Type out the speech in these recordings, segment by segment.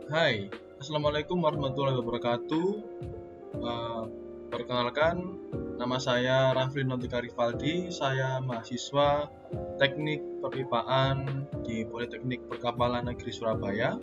Hai, Assalamualaikum warahmatullahi wabarakatuh. Eh, Perkenalkan, nama saya Rafli Notika Rivaldi. Saya mahasiswa Teknik Perpipaan di Politeknik Perkapalan Negeri Surabaya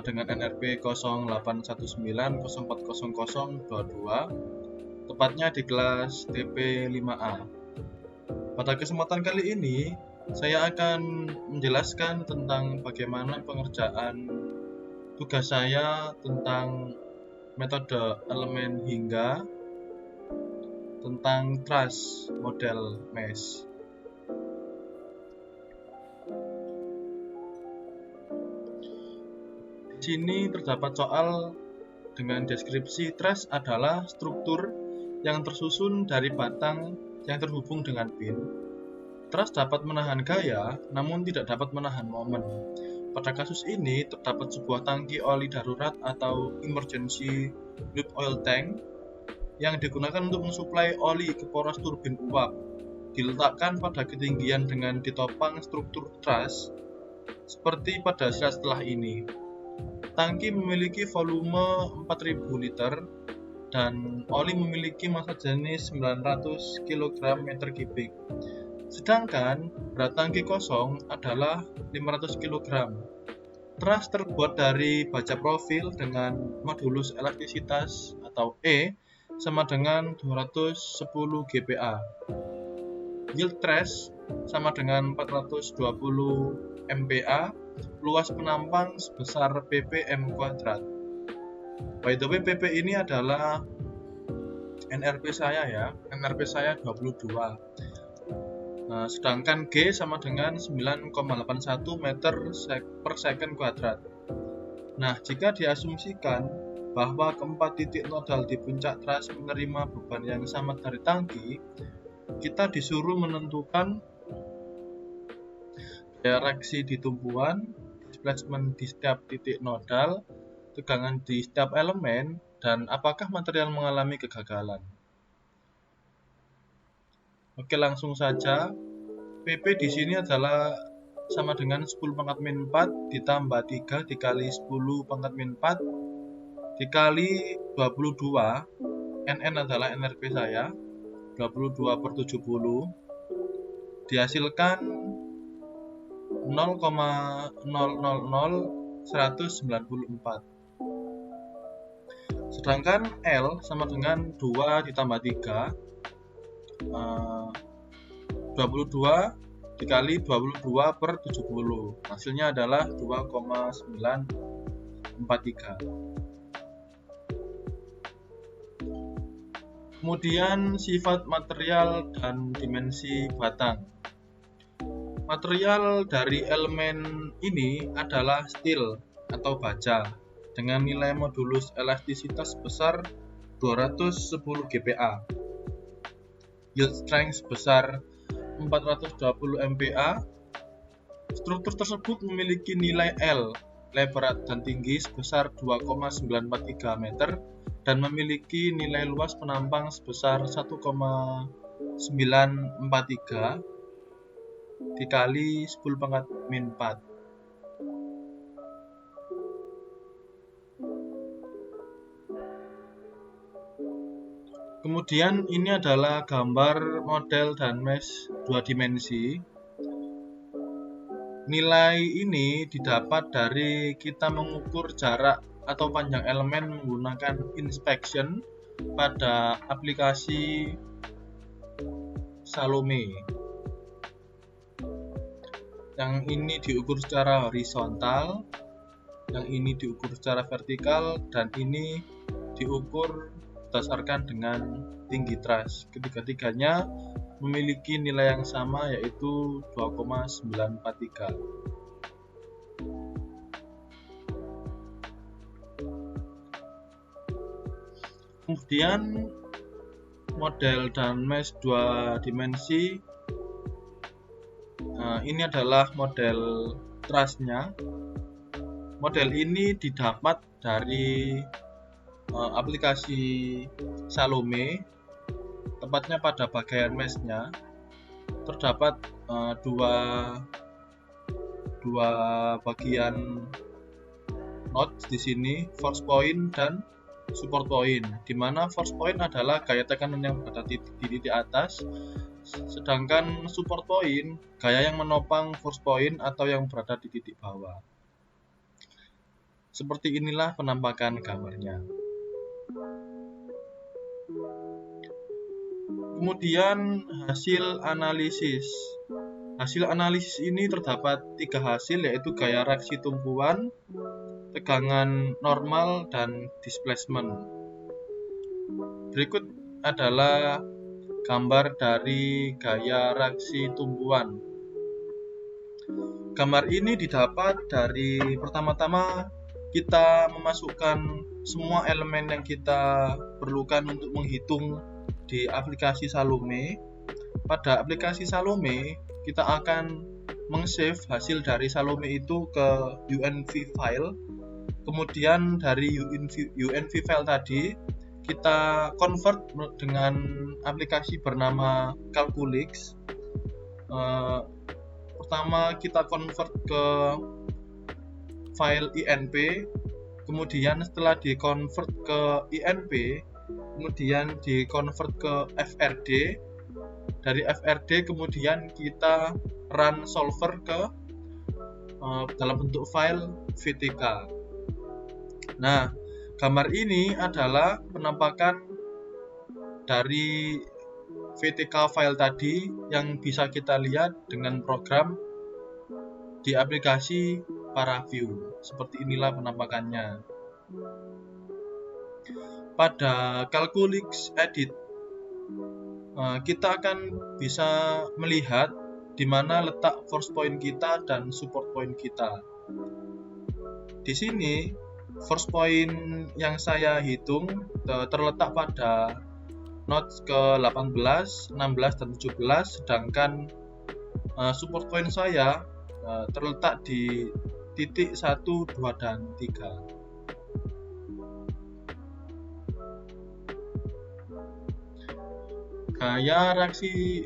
dengan NRP 0819040022, tepatnya di kelas TP 5A. Pada kesempatan kali ini, saya akan menjelaskan tentang bagaimana pengerjaan tugas saya tentang metode elemen hingga, tentang truss model mesh. Di sini terdapat soal dengan deskripsi. Truss adalah struktur yang tersusun dari batang yang terhubung dengan pin. Truss dapat menahan gaya, namun tidak dapat menahan momen. Pada kasus ini, terdapat sebuah tangki oli darurat atau emergency loop oil tank yang digunakan untuk mensuplai oli ke poros turbin uap. Diletakkan pada ketinggian dengan ditopang struktur truss, seperti pada slide setelah ini. Tangki memiliki volume 4000 liter dan oli memiliki massa jenis 900 kg meter kubik. Sedangkan berat tangki kosong adalah 500 kg. Truss terbuat dari baja profil dengan modulus elastisitas atau E sama dengan 210 GPa. Yield stress sama dengan 420 MPa, luas penampang sebesar ppm². By the way, pp ini adalah NRP saya ya, NRP saya 22. Sedangkan G sama dengan 9,81 meter per second kuadrat. Nah, jika diasumsikan bahwa keempat titik nodal di puncak truss menerima beban yang sama dari tangki, kita disuruh menentukan direksi di tumpuan, displacement di setiap titik nodal, tegangan di setiap elemen, dan apakah material mengalami kegagalan. Oke, langsung saja. PP di sini adalah sama dengan 10 pangkat min 4 ditambah 3 dikali 10 pangkat min 4 dikali 22. NN adalah NRP saya, 22 per 70, dihasilkan 0,000194. Sedangkan L sama dengan 2 ditambah 3, 22 dikali 22 per 70, hasilnya adalah 2,943. Kemudian sifat material dan dimensi batang. Material dari elemen ini adalah steel atau baja dengan nilai modulus elastisitas sebesar 210 GPa. Yield strength sebesar 420 MPa. Struktur tersebut memiliki nilai L, lebar dan tinggi sebesar 2,943 meter dan memiliki nilai luas penampang sebesar 1,943 dikali 10 pangkat min 4. Kemudian ini adalah gambar model dan mesh 2 dimensi. Nilai ini didapat dari kita mengukur jarak atau panjang elemen menggunakan inspection pada aplikasi Salome. Yang ini diukur secara horizontal, yang ini diukur secara vertikal, dan ini diukur berdasarkan dengan tinggi truss. Ketiga-tiganya memiliki nilai yang sama, yaitu 2,943. Kemudian model dan mesh 2 dimensi. Ini adalah model trussnya. Model ini didapat dari aplikasi Salome, tepatnya pada bagian meshnya terdapat dua bagian nodes di sini, force point dan support point, di mana force point adalah gaya tekanan yang berada di titik atas, sedangkan support point gaya yang menopang force point atau yang berada di titik bawah. Seperti inilah penampakan gambarnya. Kemudian hasil analisis. Hasil analisis ini terdapat 3 hasil, yaitu gaya reaksi tumpuan, tegangan normal, dan displacement. Berikut adalah gambar dari gaya reaksi tumpuan. Gambar ini didapat dari pertama-tama kita memasukkan semua elemen yang kita perlukan untuk menghitung di aplikasi Salome. Pada aplikasi Salome, kita akan meng-save hasil dari Salome itu ke UNV file. Kemudian dari UNV file tadi kita convert dengan aplikasi bernama Calculix. Pertama kita convert ke file INP, kemudian setelah di-convert ke INP, kemudian di-convert ke FRD. Dari FRD kemudian kita run solver ke dalam bentuk file VTK. Nah, gambar ini adalah penampakan dari VTK file tadi yang bisa kita lihat dengan program di aplikasi ParaView. Seperti inilah penampakannya. Pada Calculix Edit, kita akan bisa melihat di mana letak force point kita dan support point kita. Di sini force point yang saya hitung terletak pada nodes ke 18, 16, dan 17, sedangkan support point saya terletak di titik 1, 2, dan 3. Gaya reaksi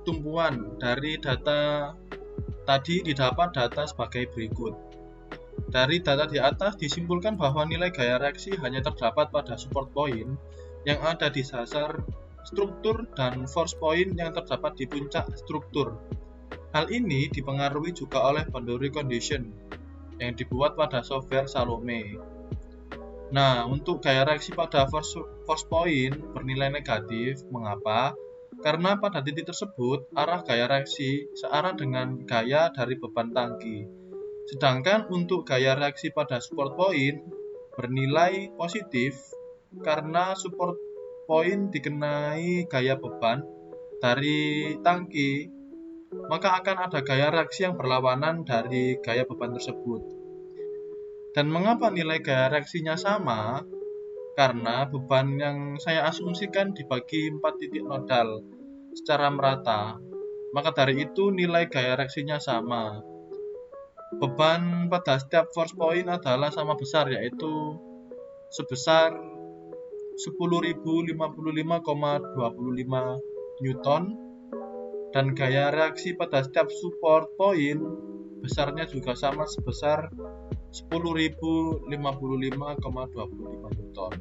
tumpuan dari data tadi didapat data sebagai berikut. Dari data di atas disimpulkan bahwa nilai gaya reaksi hanya terdapat pada support point yang ada di dasar struktur dan force point yang terdapat di puncak struktur. Hal ini dipengaruhi juga oleh boundary condition yang dibuat pada software Salome. Nah, untuk gaya reaksi pada force point bernilai negatif. Mengapa? Karena pada titik tersebut arah gaya reaksi searah dengan gaya dari beban tangki. Sedangkan untuk gaya reaksi pada support point bernilai positif karena support point dikenai gaya beban dari tangki, maka akan ada gaya reaksi yang berlawanan dari gaya beban tersebut. Dan mengapa nilai gaya reaksinya sama? Karena beban yang saya asumsikan dibagi 4 titik nodal secara merata. Maka dari itu nilai gaya reaksinya sama. Beban pada setiap force point adalah sama besar, yaitu sebesar 10.055,25 Newton, dan gaya reaksi pada setiap support point besarnya juga sama sebesar 10.055,25 Newton.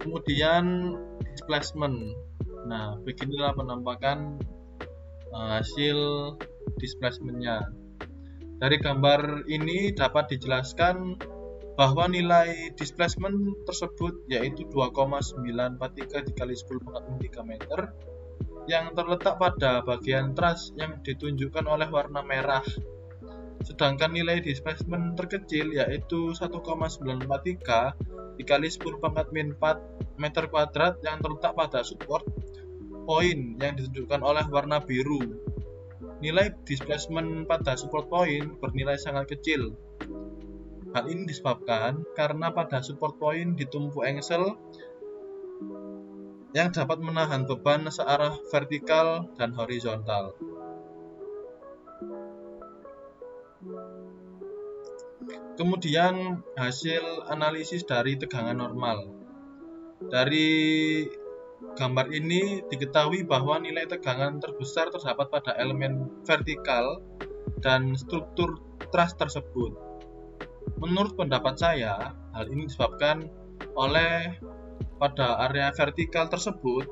Kemudian displacement. Nah, beginilah penampakan hasil displacementnya. Dari gambar ini dapat dijelaskan bahwa nilai displacement tersebut yaitu 2,943 dikali 10⁻³ meter yang terletak pada bagian truss yang ditunjukkan oleh warna merah. Sedangkan nilai displacement terkecil yaitu 1,943 dikali 10⁻⁴ meter kuadrat yang terletak pada support point yang ditunjukkan oleh warna biru. Nilai displacement pada support point bernilai sangat kecil. Hal ini disebabkan karena pada support point ditumpu engsel yang dapat menahan beban searah vertikal dan horizontal. Kemudian hasil analisis dari tegangan normal. Dari gambar ini diketahui bahwa nilai tegangan terbesar terdapat pada elemen vertikal dan struktur trust tersebut. Menurut pendapat saya, hal ini disebabkan oleh pada area vertikal tersebut,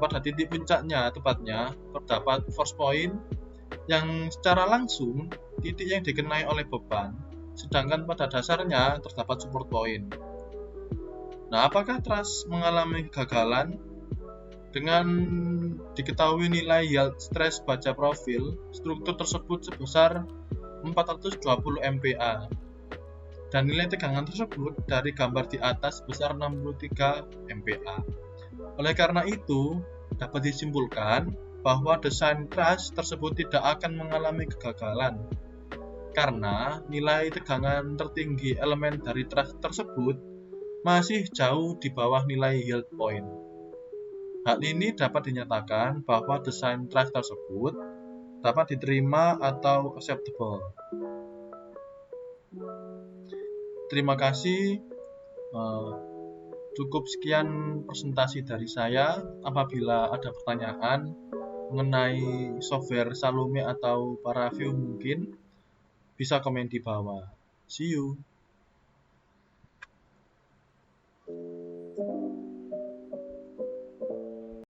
pada titik puncaknya tepatnya terdapat force point yang secara langsung titik yang dikenai oleh beban, sedangkan pada dasarnya terdapat support point. Nah, apakah trust mengalami kegagalan? Dengan diketahui nilai yield stress baja profil, struktur tersebut sebesar 420 MPa dan nilai tegangan tersebut dari gambar di atas sebesar 63 MPa. Oleh karena itu, dapat disimpulkan bahwa desain truss tersebut tidak akan mengalami kegagalan karena nilai tegangan tertinggi elemen dari truss tersebut masih jauh di bawah nilai yield point. Hal ini dapat dinyatakan bahwa desain truss tersebut dapat diterima atau acceptable. Terima kasih. Cukup sekian presentasi dari saya. Apabila ada pertanyaan mengenai software Salome atau Paraview mungkin bisa komen di bawah. See you.